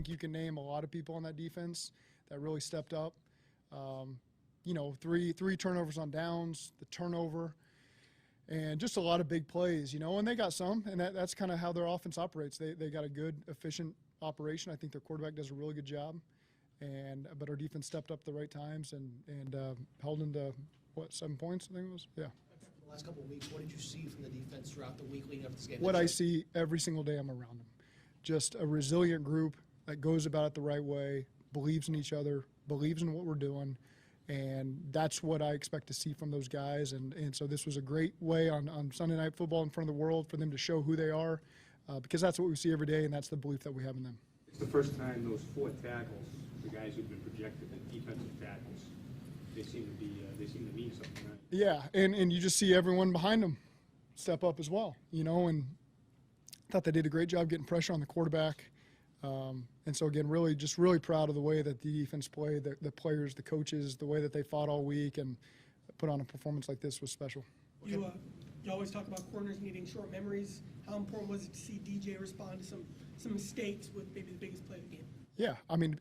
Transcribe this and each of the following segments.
think you can name a lot of people on that defense that really stepped up. You know, three turnovers on downs, the turnover, and just a lot of big plays, you know, and they got some, and that's kind of how their offense operates. They got a good, efficient operation. I think their quarterback does a really good job, but our defense stepped up at the right times and held into, 7 points, I think it was? Yeah. The last couple of weeks, what did you see from the defense throughout the week leading up to this game? What I see every single day I'm around them. Just a resilient group that goes about it the right way, believes in each other, believes in what we're doing, and that's what I expect to see from those guys. And so this was a great way on Sunday Night Football in front of the world for them to show who they are, because that's what we see every day, and that's the belief that we have in them. It's the first time those 4 tackles, the guys who've been projected as defensive tackles, they seem to mean something, right? Yeah, and you just see everyone behind them step up as well, you know, and I thought they did a great job getting pressure on the quarterback. And so, again, really proud of the way that the defense played, the players, the coaches, the way that they fought all week and put on a performance like this was special. You always talk about corners needing short memories. How important was it to see DJ respond to some mistakes with maybe the biggest play of the game? Yeah, I mean,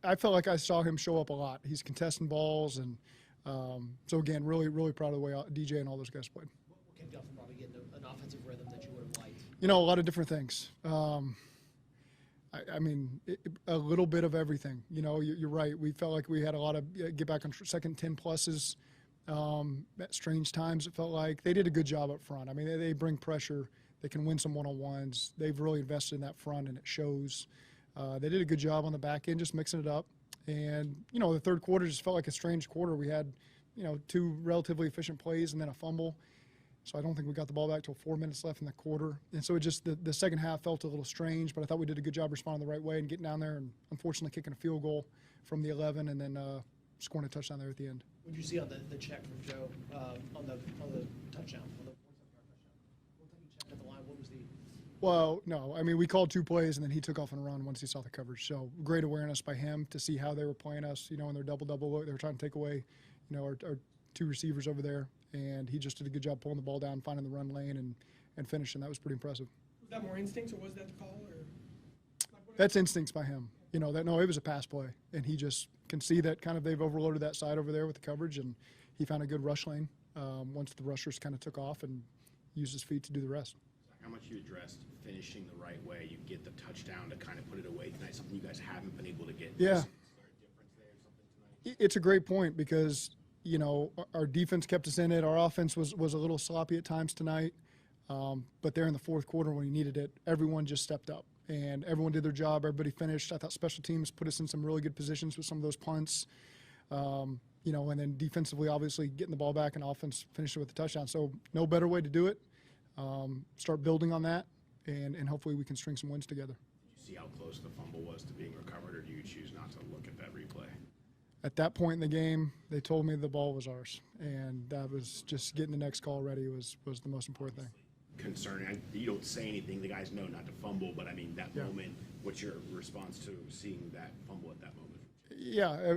I felt like I saw him show up a lot. He's contesting balls, and so, again, really proud of the way DJ and all those guys played. What kept you from probably getting an offensive rhythm that you would have liked? You know, a lot of different things. I mean, a little bit of everything. You know, you're right. We felt like we had a lot of get back on second 10 pluses at strange times. It felt like they did a good job up front. I mean, they bring pressure. They can win some one-on-ones. They've really invested in that front, and it shows. They did a good job on the back end, just mixing it up. And, you know, the third quarter just felt like a strange quarter. We had, you know, 2 relatively efficient plays and then a fumble. So I don't think we got the ball back till 4 minutes left in the quarter. And so it just the second half felt a little strange, but I thought we did a good job responding the right way and getting down there and unfortunately kicking a field goal from the 11 and then scoring a touchdown there at the end. What did you see on the check from Joe on the touchdown, on the 47-yard touchdown? What time you checked at the line? What was the? Well, no. I mean, we called 2 plays and then he took off and run once he saw the coverage. So great awareness by him to see how they were playing us, you know, in their double-double look. They were trying to take away, you know, our 2 receivers over there. And he just did a good job pulling the ball down, finding the run lane, and finishing. That was pretty impressive. Was that more instincts, or was that the call? Or that's instincts by him. You know, it was a pass play, and he just can see that kind of they've overloaded that side over there with the coverage, and he found a good rush lane once the rushers kind of took off and used his feet to do the rest. How much you addressed finishing the right way, you get the touchdown to kind of put it away tonight, something you guys haven't been able to get. Yeah. Is there a difference there or something tonight? It's a great point because, you know, our defense kept us in it. Our offense was a little sloppy at times tonight. But there in the fourth quarter when we needed it, everyone just stepped up. And everyone did their job. Everybody finished. I thought special teams put us in some really good positions with some of those punts. You know, and then defensively, obviously, getting the ball back and offense finishing with the touchdown. So no better way to do it. Start building on that, and hopefully we can string some wins together. Did you see how close the fumble was to being recovered, or do you choose not to look at that replay? At that point in the game, they told me the ball was ours, and that was just getting the next call ready was the most important thing. Concerning, you don't say anything, the guys know not to fumble, but I mean, that Yeah. moment, what's your response to seeing that fumble at that moment? Yeah,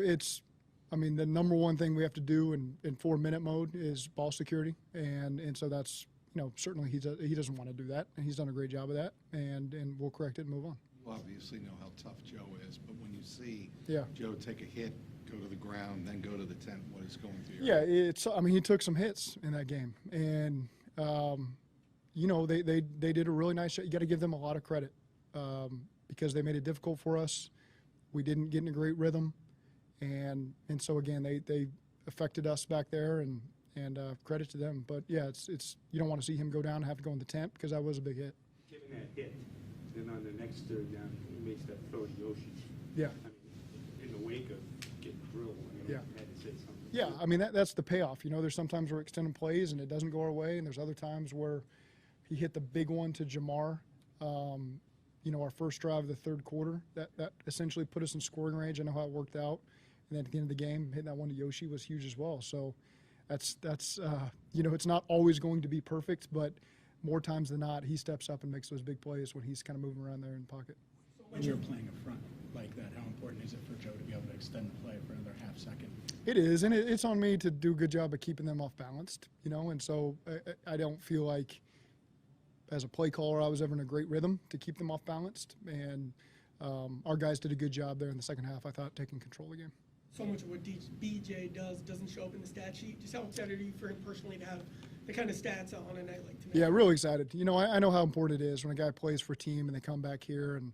I mean, the number one thing we have to do in 4-minute mode is ball security, and so that's, you know, certainly he doesn't want to do that, and he's done a great job of that, and we'll correct it and move on. You obviously know how tough Joe is, but when you see Yeah. Joe take a hit, go to the ground, then go to the tent, what is going through your Yeah, head? I mean, he took some hits in that game, and you know, they did a really nice job. You got to give them a lot of credit because they made it difficult for us. We didn't get in a great rhythm, and so again, they affected us back there, and credit to them. But yeah, it's you don't want to see him go down and have to go in the tent because that was a big hit. Given that hit, then on the next third down, he makes that throw to Yoshi. Yeah. I mean, in the wake of getting drilled, I mean, Yeah. you had to say something. Yeah, I mean, that's the payoff. You know, there's sometimes we're extending plays and it doesn't go our way, and there's other times where he hit the big one to Jamar, you know, our first drive of the third quarter. That essentially put us in scoring range. I know how it worked out. And then at the end of the game, hitting that one to Yoshi was huge as well. So that's you know, it's not always going to be perfect, but more times than not, he steps up and makes those big plays when he's kind of moving around there in the pocket. When you're playing a front like that, how important is it for Joe to be able to extend the play for another half second? It is, and it's on me to do a good job of keeping them off balanced, you know, and so I don't feel like as a play caller I was ever in a great rhythm to keep them off balanced, and our guys did a good job there in the second half, I thought, taking control of the game. So much of what BJ does doesn't show up in the stat sheet. Just how excited are you for him personally to have the kind of stats on a night like tonight? Yeah, really excited. You know, I know how important it is when a guy plays for a team and they come back here, and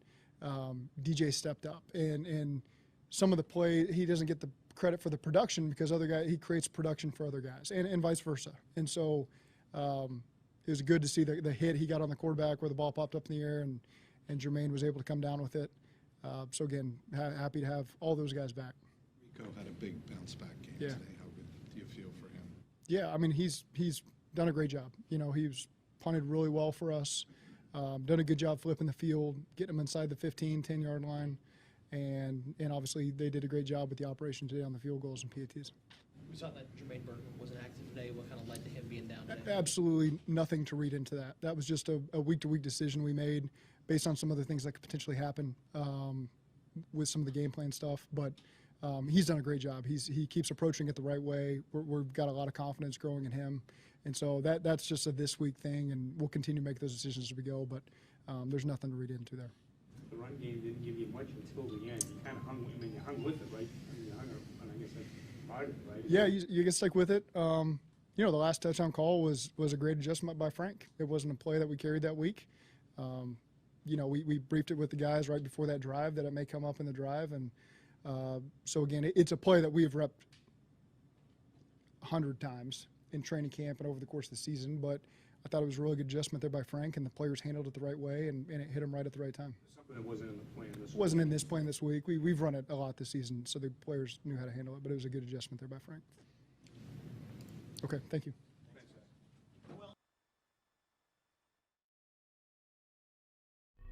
DJ stepped up. And some of the play, he doesn't get the credit for the production because other guy, he creates production for other guys, and vice versa. And so it was good to see the hit he got on the quarterback where the ball popped up in the air, and Jermaine was able to come down with it. So again, happy to have all those guys back. Rico had a big bounce back game Yeah. today. How good do you feel for him? Yeah, I mean, he's done a great job. You know, he's punted really well for us, done a good job flipping the field, getting him inside the 15, 10-yard line, and obviously they did a great job with the operation today on the field goals and PATs. We saw that Jermaine Burton wasn't active today. What kind of led to him being down today? Absolutely nothing to read into that. That was just a week-to-week decision we made based on some other things that could potentially happen with some of the game plan stuff. But he's done a great job. He keeps approaching it the right way. We've got a lot of confidence growing in him. And so that's just a this week thing, and we'll continue to make those decisions as we go. But there's nothing to read into there. The run game didn't give you much until the end. You kind of hung with it, right? I mean, you hung, and I guess that's part of it, right? Yeah, you can stick with it. You know, the last touchdown call was a great adjustment by Frank. It wasn't a play that we carried that week. You know, we briefed it with the guys right before that drive that it may come up in the drive. And so, again, it's a play that we have repped 100 times in training camp and over the course of the season. But I thought it was a really good adjustment there by Frank, and the players handled it the right way, and it hit them right at the right time. Something that wasn't in the plan this It wasn't in this plan this week. We've run it a lot this season, so the players knew how to handle it, but it was a good adjustment there by Frank. Okay, thank you.